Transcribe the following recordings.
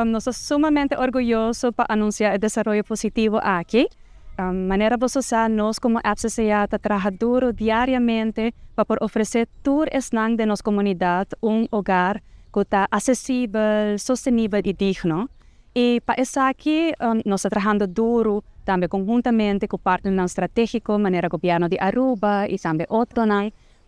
Nos sumamente orgullosos para anunciar el desarrollo positivo aquí. Manera vososa nos como FCCA trabaja duro diariamente para ofrecer todo el de nuestra comunidad un hogar que está accesible, sostenible y digno. Y para eso aquí nos está trabajando duro también conjuntamente con partner estratégico, manera gobierno de Aruba y también otro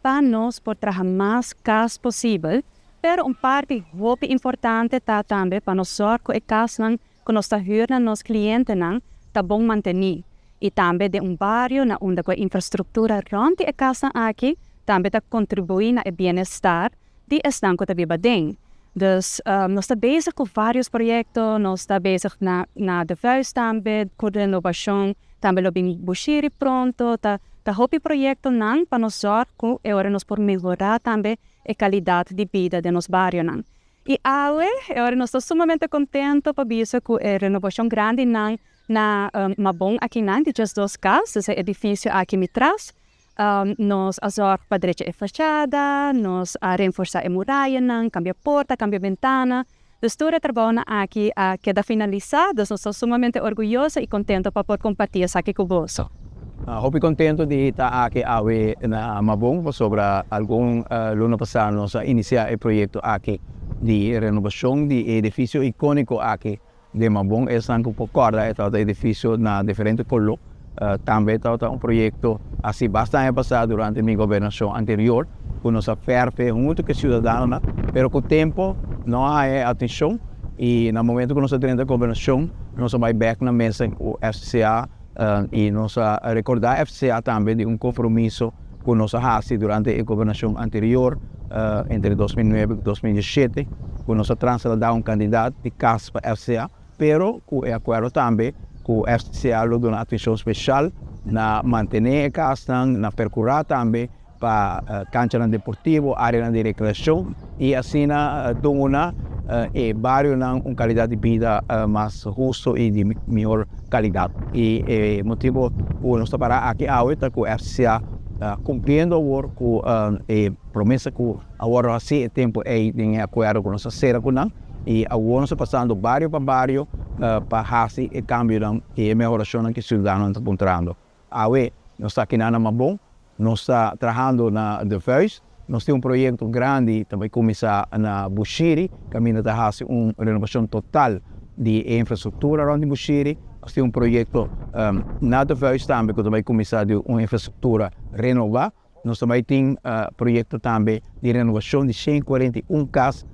para nos por trabajar más cas posible. Pero parte muy importante está también para nosotros que el caso que nos ayuda los clientes está bom mantener. Y también de barrio donde la infraestructura rond el casa aquí también está contribuir al bienestar de están que vive dentro. Dus nos está bezig con varios proyectos, nos está bezig na de vuist también, con renovación, también lo vimos bushiri pronto, está hopi proyecto para nosotros que ahora nos por mejorar también la calidad de vida de los barrios. Y ahora nos estamos sumamente contentos por ver que la renovación grande na Mabon aqui de just 2 casas, esse edifício aqui atrás, nos ajuda para direita a fachada, nos a reforçar a muralha, cambiar porta, cambiar ventana. Então, todo o trabalho aqui queda finalizado, nós estamos sumamente orgulhosos e contentos para poder compartilhar isso aqui com você. Estou contente de estar aqui na Mabon sobre algum ano passado nós iniciar o projeto aqui de renovação de edifício icônico aqui de Mabon. É um pouco corda, é um edifício na diferente cor. Também é projeto assim bastante passado durante a minha governação anterior, com nossa ferve muito que cidadãos, mas com o tempo não há atenção e no momento que nós temos a governação, nós vamos back na mesa com o FCA e nós recordar FCA também de compromisso com nossa raça durante a governação anterior, entre 2009 e 2017, com nossa trasladar candidato de casa para FCA, pero com o acordo também o FCA dá uma atenção especial na manter a casa, na percorrer também para cancha deportivo, área de recreação e assim na dona e bairro na uma qualidade de vida mais justo e de melhor qualidade. E motivo por nós parar aqui agora com o FCA cumprindo agora com a promessa que agora assim o tempo é em acordo com nossa serra com e agora nós passando bairro para bairro para fazer o cambio e a melhoração que os cidadãos estão encontrando. Agora, nós estamos aqui na Mabon, nós estamos trabalhando na The Voice, nós temos projeto grande também começar na Bushiri, caminho de fazer uma renovação total de infraestrutura around Bushiri. Nós temos projeto na The Voice também, que também começar de uma infraestrutura renovada. Nós também temos projeto também de renovação de 141 casas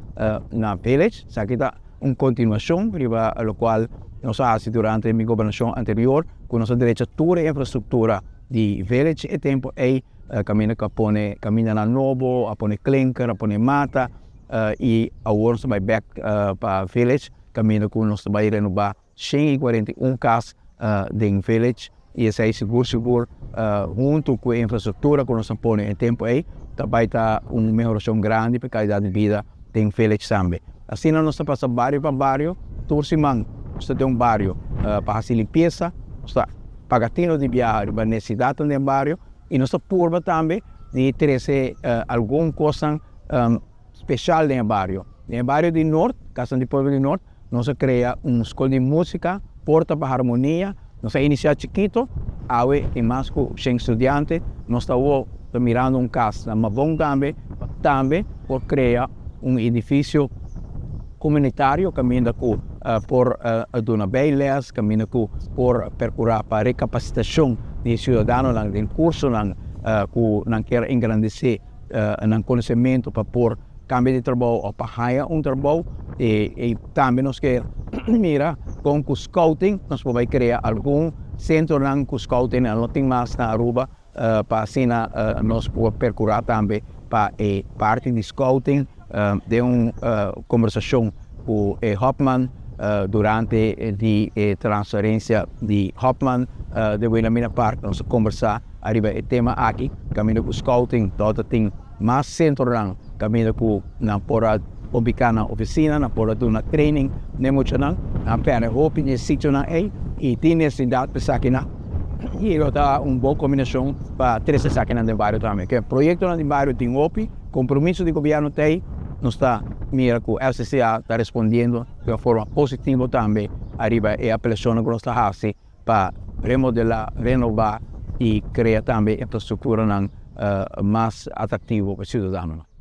na Village, isso aqui está uma continuação, para o qual nós fazemos durante a minha governação anterior, com nossa direita toda a infraestrutura de Village e tempo aí caminha na novo, a pôr clinker, a pôr mata e agora nós vamos back para Village, caminha com nós vai renovar 141 casas de Village e esse aí seguro junto com a infraestrutura que nós vamos em tempo aí, também está uma melhoração grande para a qualidade de vida em Village também. Assim nós passamos bairro para bairro, torcimang, nós temos bairro para fazer limpeza, nós pagatino de viagem para necessidade do bairro e nós purba também de trazer alguma coisa especial no bairro. No bairro do Norte, Casa do Povo do Norte, nós criamos uma escola de música, porta para harmonia, nós iniciamos chiquito, agora tem mais que 100 estudantes, nós estamos mirando casa na Mabon também por criar edifício comunitário, caminha por Dona Bailes, caminha por percorrer para recapacitação de cidadãos no curso, que quer engrandecer no conhecimento para por cambio de trabalho ou para ganhar trabalho e também nós queremos mirar com o scouting, nós podemos criar algum centro com scouting, não tem mais na Aruba, para assim nós podemos percorrer também para parte de scouting, de uma conversação com Hopman durante a transferência de Hopman de Wilhelmina Park. Nós conversar arriba o tema aqui, caminho com scouting, todo tem mais centro lang, caminho com na pora ubicar na oficina, na pora do na training, muito lang, na pera hope de sítio na e tem necessidade para aqui na e está uma boa combinação para três aqui na bairro também. Que projeto na bairro tem OPI, compromisso de governo tem Nos está, mira que o LCCA está respondendo de uma forma positiva também, arriba e a pressão que nós está fazendo para remodelar, renovar e criar também infraestrutura mais atrativa para os cidadãos.